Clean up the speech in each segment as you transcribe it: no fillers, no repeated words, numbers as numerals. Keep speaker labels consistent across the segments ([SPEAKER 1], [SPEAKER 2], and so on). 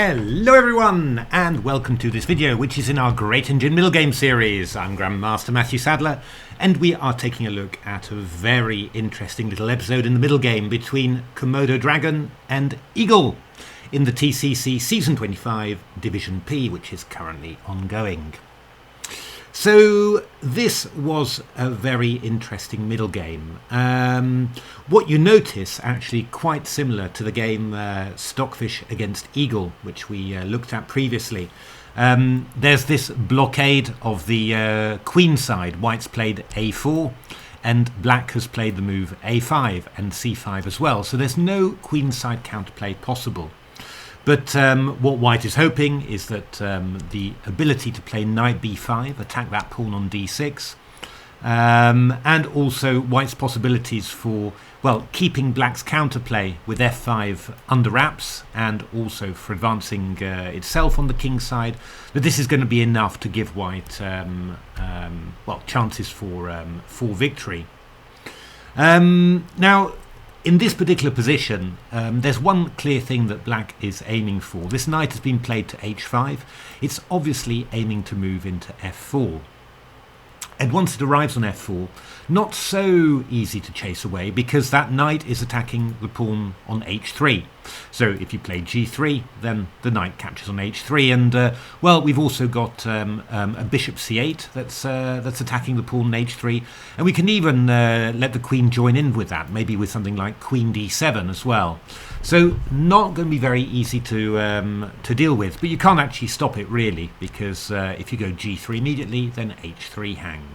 [SPEAKER 1] Hello everyone, and welcome to this video, which is in our Great Engine Middlegames series. I'm Grandmaster Matthew Sadler, and we are taking a look at a very interesting little episode in the middle game between Komodo Dragon and Eagle in the TCEC Season 25 Division P, which is currently ongoing. So this was a very interesting middle game. What you notice, actually quite similar to the game Stockfish against Eagle, which we looked at previously. There's this blockade of the queen side. White's played a4 and black has played the move a5 and c5 as well. So there's no queen side counterplay possible. But what White is hoping is that the ability to play knight b5, attack that pawn on d6, and also White's possibilities for, well, keeping Black's counterplay with f5 under wraps, and also for advancing itself on the king side, that this is going to be enough to give White, well, chances for victory. Now, in this particular position, there's one clear thing that Black is aiming for. This knight has been played to h5. It's obviously aiming to move into f4. And once it arrives on f4, not so easy to chase away, because that knight is attacking the pawn on h3. So if you play g3, then the knight captures on h3, and well, we've also got a bishop c8 that's attacking the pawn on h3, and we can even let the queen join in with that, maybe with something like queen d7 as well. So not going to be very easy to deal with, but you can't actually stop it really, because if you go g3 immediately, then h3 hangs.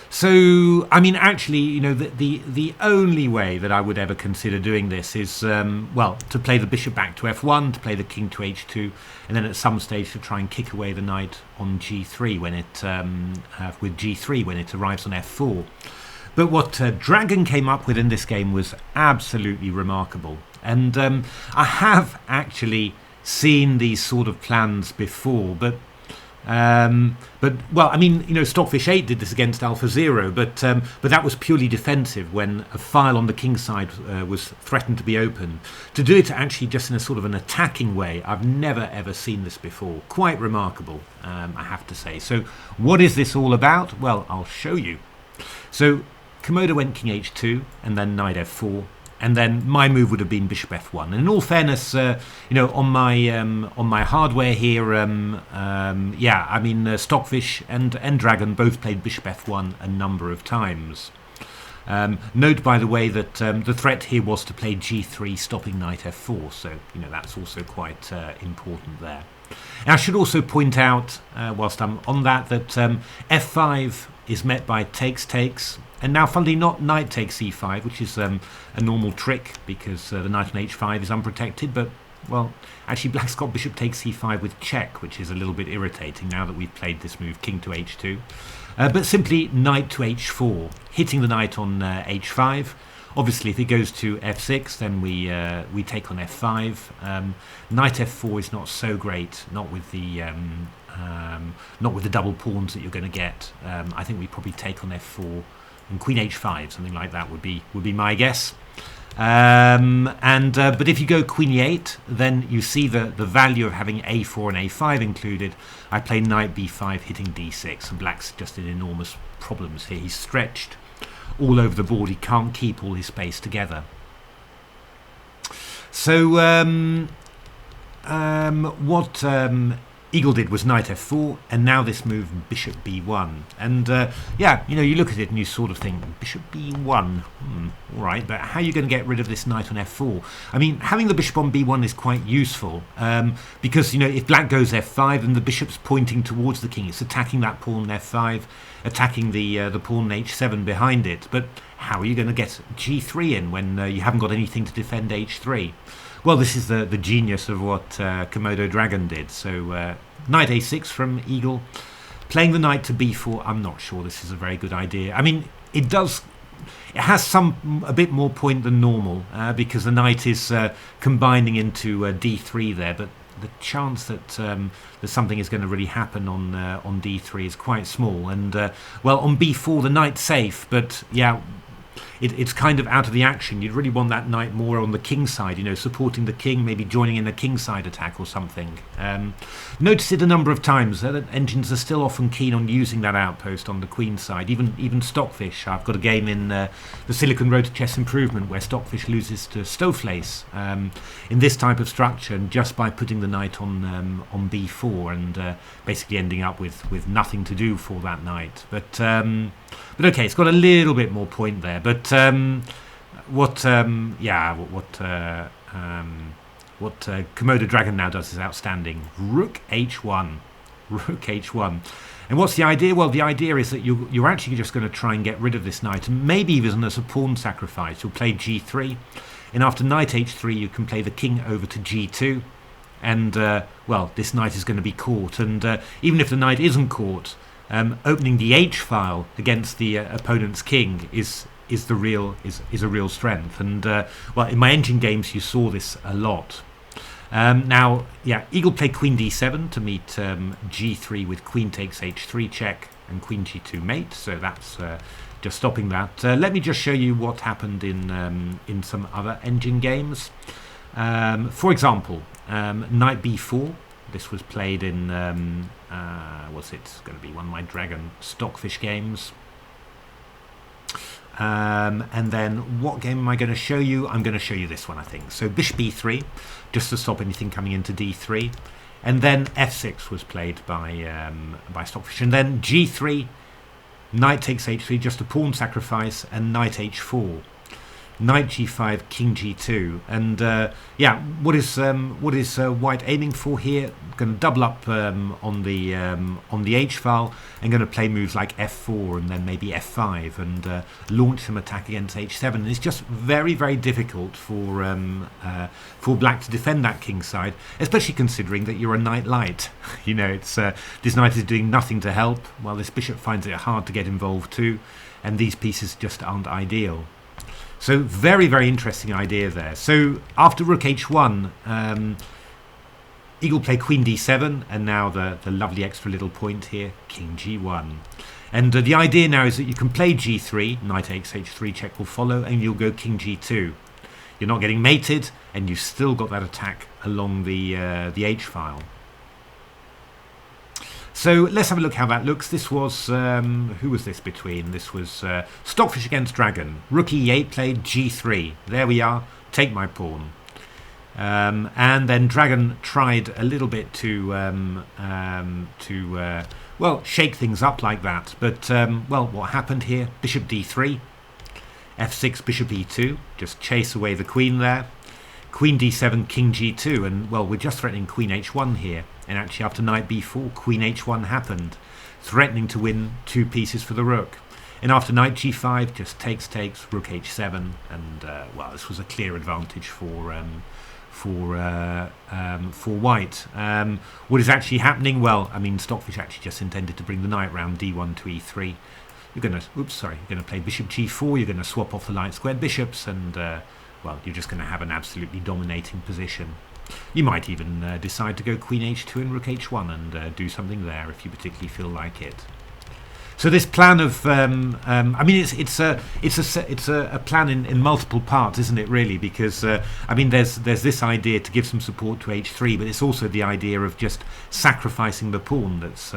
[SPEAKER 1] So, I mean, actually, you know, the only way that I would ever consider doing this is, well, to play the bishop back to f1, to play the king to h2, and then at some stage to try and kick away the knight on g3 when it, with g3 when it arrives on f4. But what Dragon came up with in this game was absolutely remarkable. And I have actually seen these sort of plans before, but well, I mean, you know, Stockfish 8 did this against Alpha Zero, but that was purely defensive when a file on the king side was threatened to be open. To do it actually just in a sort of an attacking way, I've never ever seen this before. Quite remarkable, I have to say. So what is this all about? Well, I'll show you. So Komodo went king h2 and then knight f4. And then my move would have been bishop f1. And in all fairness, you know, on my hardware here, yeah, I mean, Stockfish and Dragon both played bishop f1 a number of times. Note, by the way, that the threat here was to play g3, stopping knight f4. So, you know, that's also quite important there. And I should also point out, whilst I'm on that, that f5 is met by takes. And now, funnily, not knight takes c5, which is a normal trick because the knight on h5 is unprotected. But, well, actually, Black's got bishop takes c5 with check, which is a little bit irritating now that we've played this move, king to h2. But simply knight to h4, hitting the knight on h5. Obviously, if it goes to f6, then we take on f5. Knight f4 is not so great, not with the double pawns that you're going to get. I think we probably take on f4. And queen h5, something like that would be my guess. But if you go queen e8, then you see the value of having a4 and a5 included. I play knight b5 hitting d6, and Black's just in enormous problems here. He's stretched all over the board. He can't keep all his space together. So what Eagle did was knight f4, and now this move bishop b1. And yeah, you know, you look at it and you sort of think bishop b1, all right, but how are you going to get rid of this knight on f4? I mean, having the bishop on b1 is quite useful because, you know, if Black goes f5 and the bishop's pointing towards the king, it's attacking that pawn on f5, attacking the pawn on h7 behind it. But how are you going to get g3 in when you haven't got anything to defend h3? Well, this is the genius of what Komodo Dragon did. So knight a6 from Eagle. Playing the knight to b4, I'm not sure this is a very good idea. I mean, it has a bit more point than normal because the knight is combining into d3 there, but the chance that something is going to really happen on d3 is quite small. And well, on b4 the knight's safe, but yeah, it's kind of out of the action. You'd really want that knight more on the king side, you know, supporting the king, maybe joining in a kingside attack or something. Notice it a number of times. Engines are still often keen on using that outpost on the queen side. Even Stockfish. I've got a game in the Silicon Road to Chess Improvement where Stockfish loses to Stoveface in this type of structure, and just by putting the knight on b4 and basically ending up with nothing to do for that knight. But okay, it's got a little bit more point there. But what Komodo Dragon now does is outstanding. Rook h1. Rook h1. And what's the idea? Well, the idea is that you're actually just going to try and get rid of this knight, and maybe even as a pawn sacrifice. You'll play g3, and after knight h3 you can play the king over to g2, and well, this knight is going to be caught, and even if the knight isn't caught, opening the h file against the opponent's king is a real strength. And well, in my engine games you saw this a lot. Now, yeah, Eagle played queen d7 to meet g3 with queen takes h3 check and queen g2 mate, so that's just stopping that. Let me just show you what happened in some other engine games. For example, knight b4. This was played in what's it going to be, one of my Dragon Stockfish games. And then what game am I going to show you? I'm going to show you this one, I think. So bishop e3, just to stop anything coming into d3, and then f6 was played by Stockfish, and then g3, knight takes h3, just a pawn sacrifice, and knight h4, knight g5, king g2, and yeah, what is white aiming for here? Going to double up on the h file, and going to play moves like f4 and then maybe f5 and launch some attack against h7. And it's just very, very difficult for black to defend that king side, especially considering that you're a knight light. You know, it's this knight is doing nothing to help, while this bishop finds it hard to get involved too, and these pieces just aren't ideal. So very, very interesting idea there. So after rook h1, Eagle play queen d7, and now the lovely extra little point here, king g1. And the idea now is that you can play g3, knight takes h3 check will follow, and you'll go king g2. You're not getting mated, and you've still got that attack along the h file. So let's have a look how that looks. This was, who was this between? This was Stockfish against Dragon. Rook e8 played g3. There we are. Take my pawn. And then Dragon tried a little bit to well, shake things up like that. But, well, what happened here? Bishop d3. f6, bishop e2. Just chase away the queen there. Queen d7, king g2. And, well, we're just threatening queen h1 here. And actually after knight b4, queen h1 happened, threatening to win 2 pieces for the rook. And after knight g5, just takes, rook h7, and well, this was a clear advantage for white. What is actually happening? Well, I mean, Stockfish actually just intended to bring the knight round d1 to e3. You're going to play bishop g4. You're going to swap off the light squared bishops, and well, you're just going to have an absolutely dominating position. You might even decide to go queen h2 and rook h1 and do something there if you particularly feel like it. So this plan of, I mean, it's a plan in multiple parts, isn't it? Really, because I mean, there's this idea to give some support to h3, but it's also the idea of just sacrificing the pawn that's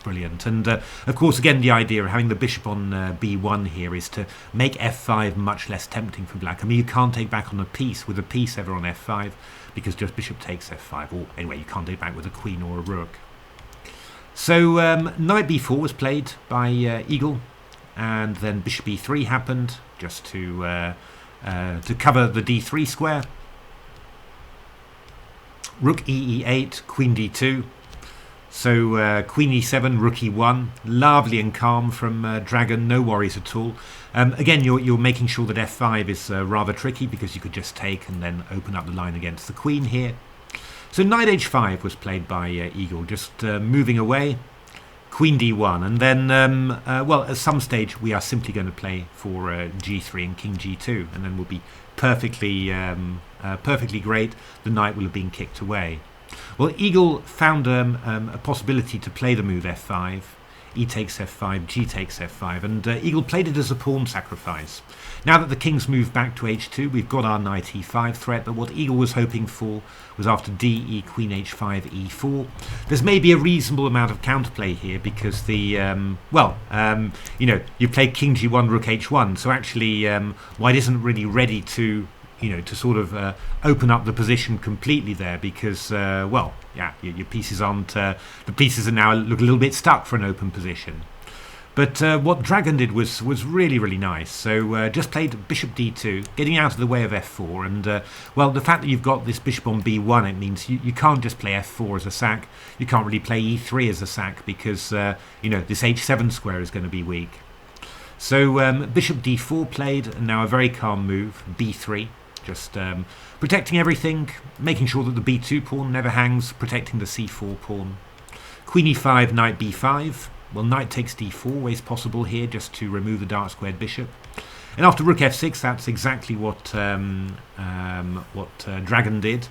[SPEAKER 1] brilliant. And of course, again, the idea of having the bishop on b1 here is to make f5 much less tempting for black. I mean, you can't take back on a piece with a piece ever on f5 because just bishop takes f5. Or anyway, you can't take back with a queen or a rook. So knight b4 was played by Eagle, and then bishop e3 happened just to cover the d3 square. Rook e8, queen d2. So queen e7, rook e1, lovely and calm from Dragon, no worries at all. Again, you're making sure that f5 is rather tricky because you could just take and then open up the line against the queen here. So knight h5 was played by Eagle, just moving away, queen d1, and then, well, at some stage we are simply going to play for g3 and king g2, and then we'll be perfectly great. The knight will have been kicked away. Well, Eagle found a possibility to play the move f5 e takes f5, g takes f5, and Eagle played it as a pawn sacrifice. Now that the king's moved back to h2, we've got our knight e5 threat, but what Eagle was hoping for was after d, e, queen h5, e4. There's maybe a reasonable amount of counterplay here because the, you know, you play king g1, rook h1, so actually white isn't really ready to, you know, to sort of open up the position completely there because, well, yeah, your pieces aren't, the pieces are now look a little bit stuck for an open position. But what Dragon did was really, really nice. So just played bishop d2, getting out of the way of f4. And, well, the fact that you've got this bishop on b1, it means you can't just play f4 as a sack. You can't really play e3 as a sack because, you know, this h7 square is going to be weak. So bishop d4 played, and now a very calm move, b3. Just protecting everything, making sure that the b2 pawn never hangs, protecting the c4 pawn. Queen e5, knight b5. Well, knight takes d4, always possible here, just to remove the dark squared bishop. And after rook f6, that's exactly what Dragon did.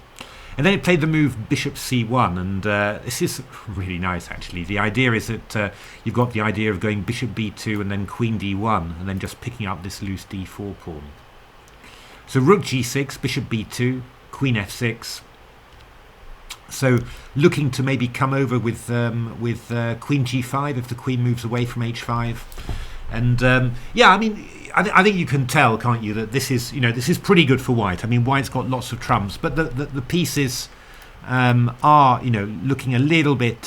[SPEAKER 1] And then it played the move bishop c1, and this is really nice, actually. The idea is that you've got the idea of going bishop b2 and then queen d1, and then just picking up this loose d4 pawn. So rook g6, bishop b2, queen f6. So looking to maybe come over with queen g5 if the queen moves away from h5. And yeah, I mean, I think you can tell, can't you, that this is, you know, this is pretty good for white. I mean, white's got lots of trumps, but the pieces are, you know, looking a little bit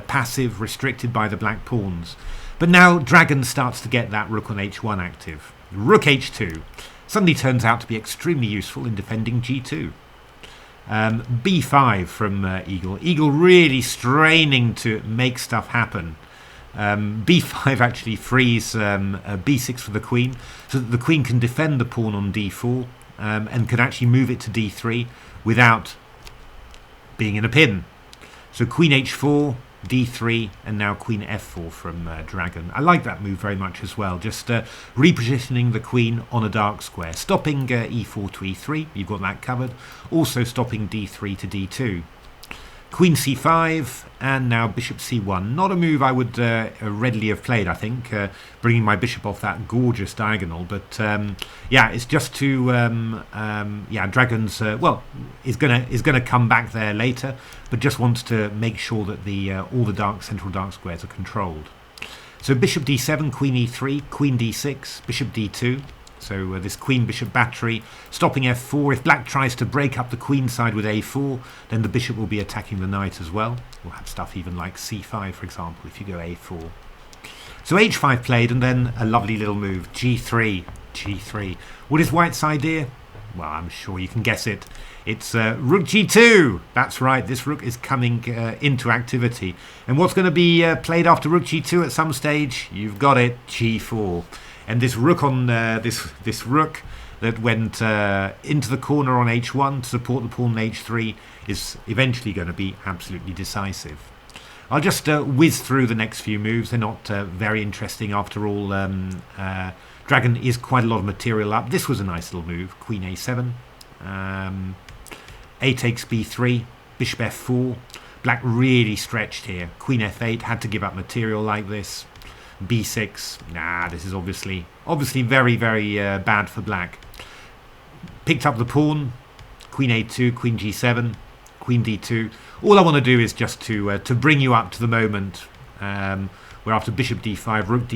[SPEAKER 1] passive, restricted by the black pawns. But now Dragon starts to get that rook on h1 active. Rook h2 suddenly turns out to be extremely useful in defending g2. b5 from Eagle. Eagle really straining to make stuff happen. b5 actually frees b6 for the queen, so that the queen can defend the pawn on d4 and can actually move it to d3 without being in a pin. So queen h4, d3, and now queen f4 from Dragon. I like that move very much as well, just repositioning the queen on a dark square, stopping e4 to e3, you've got that covered, also stopping d3 to d2. Queen c5, and now bishop c1. Not a move I would readily have played, I think, bringing my bishop off that gorgeous diagonal. But yeah, it's just to yeah, Dragon's well, is gonna come back there later, but just wants to make sure that the all the central dark squares are controlled. So bishop d7, queen e3, queen d6, bishop d2. So this queen-bishop battery, stopping f4. If black tries to break up the queen side with a4, then the bishop will be attacking the knight as well. We'll have stuff even like c5, for example, if you go a4. So h5 played, and then a lovely little move, g3, g3. What is white's idea? Well, I'm sure you can guess it. It's rook g2. That's right, this rook is coming into activity. And what's going to be played after rook g2 at some stage? You've got it, g4. And this rook on this rook that went into the corner on h1 to support the pawn on h3 is eventually going to be absolutely decisive. I'll just whiz through the next few moves. They're not very interesting after all. Dragon is quite a lot of material up. This was a nice little move. Queen a7. A takes b3. Bishop f4. Black really stretched here. Queen f8. Had to give up material like this. b6, nah, this is obviously very, very bad for black. Picked up the pawn, queen a2, queen g7, queen d2. All I want to do is just to bring you up to the moment where after bishop d5, rook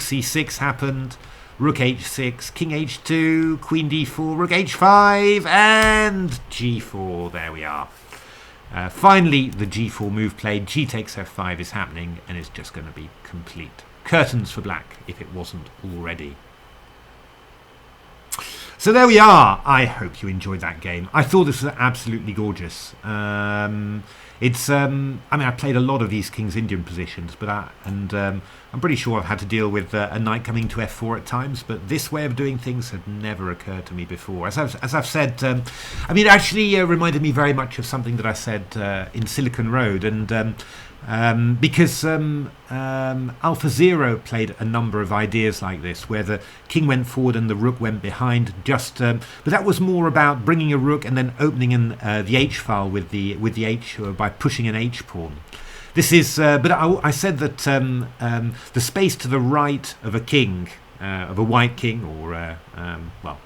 [SPEAKER 1] c6 happened, rook h6, king h2, queen d4, rook h5, and g4. There we are. Finally, the g4 move played. G takes f5 is happening, and it's just going to be complete. Curtains for black, if it wasn't already. So there we are. I hope you enjoyed that game. I thought this was absolutely gorgeous. It's I mean, I played a lot of these King's Indian positions, but I'm pretty sure I've had to deal with a knight coming to f4 at times, but this way of doing things had never occurred to me before. As I've said, I mean, it actually reminded me very much of something that I said in Silicon Road, and because AlphaZero played a number of ideas like this, where the king went forward and the rook went behind. But that was more about bringing a rook and then opening in the h file with the h by pushing an h pawn. This is, but I said that the space to the right of a king, of a white king, or well,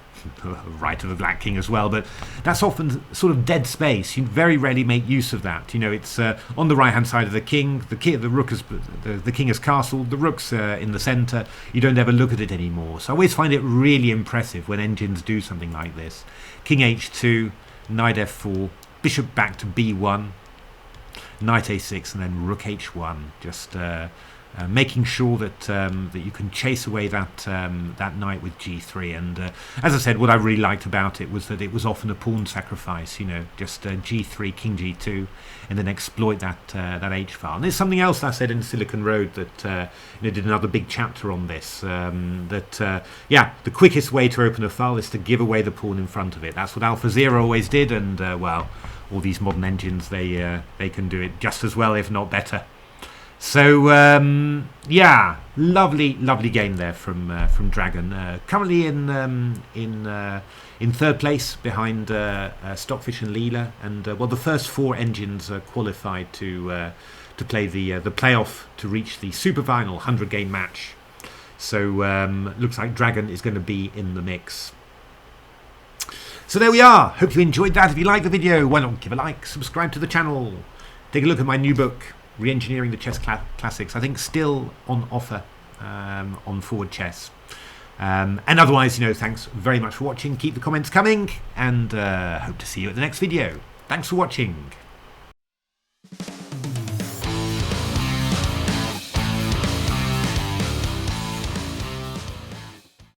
[SPEAKER 1] right of a black king as well, but that's often sort of dead space. You very rarely make use of that. You know, it's on the right hand side of the king, the rook is the king is castled, the rook's in the centre. You don't ever look at it anymore. So I always find it really impressive when engines do something like this. King h2, knight f4, bishop back to b1, knight a6, and then rook h1. Just making sure that that you can chase away that that knight with g3. And as I said, what I really liked about it was that it was often a pawn sacrifice. You know, just g3, king g2, and then exploit that that h file. And there's something else I said in Silicon Road that you know, did another big chapter on this. Yeah, the quickest way to open a file is to give away the pawn in front of it. That's what AlphaZero always did, and well, all these modern engines, they can do it just as well, if not better. So yeah, lovely game there from Dragon. Currently in third place behind Stockfish and Leela, and well, the first 4 engines are qualified to play the playoff to reach the super final 100-game match. So looks like Dragon is going to be in the mix. So there we are. Hope you enjoyed that. If you liked the video, why not give a like, subscribe to the channel, take a look at my new book, Reengineering the Chess Classics. I think still on offer on Forward Chess. And otherwise, you know, thanks very much for watching. Keep the comments coming, and hope to see you at the next video. Thanks for watching.